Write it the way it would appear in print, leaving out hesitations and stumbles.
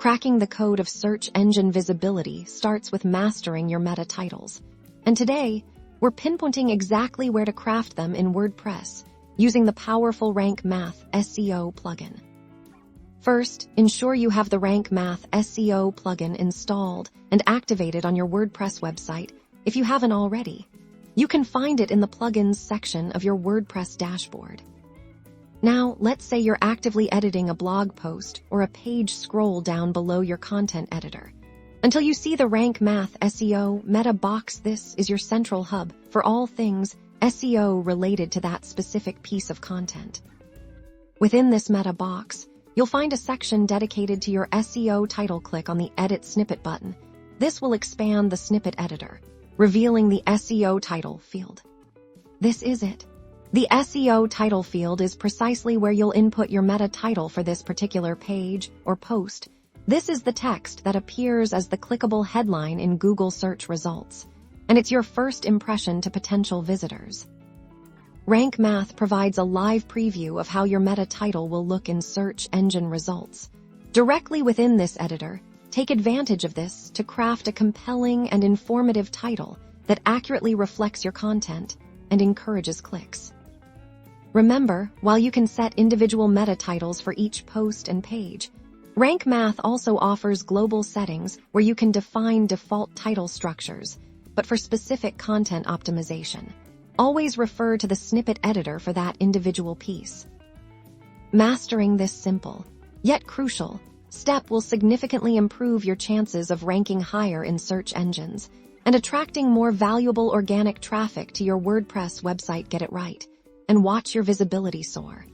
Cracking the code of search engine visibility starts with mastering your meta titles. And today, we're pinpointing exactly where to craft them in WordPress using the powerful Rank Math SEO plugin. First, ensure you have the Rank Math SEO plugin installed and activated on your WordPress website if you haven't already. You can find it in the plugins section of your WordPress dashboard. Now, let's say you're actively editing a blog post or a page scroll down below your content editor. Until you see the Rank Math SEO meta box, this is your central hub for all things SEO related to that specific piece of content. Within this meta box, you'll find a section dedicated to your SEO title. Click on the Edit Snippet button. This will expand the snippet editor, revealing the SEO title field. This is it. The SEO title field is precisely where you'll input your meta title for this particular page or post. This is the text that appears as the clickable headline in Google search results, and it's your first impression to potential visitors. Rank Math provides a live preview of how your meta title will look in search engine results. Directly within this editor, take advantage of this to craft a compelling and informative title that accurately reflects your content and encourages clicks. Remember, while you can set individual meta titles for each post and page, Rank Math also offers global settings where you can define default title structures, but for specific content optimization. Always refer to the snippet editor for that individual piece. Mastering this simple, yet crucial, step will significantly improve your chances of ranking higher in search engines and attracting more valuable organic traffic to your WordPress website. Get it right, and watch your visibility soar.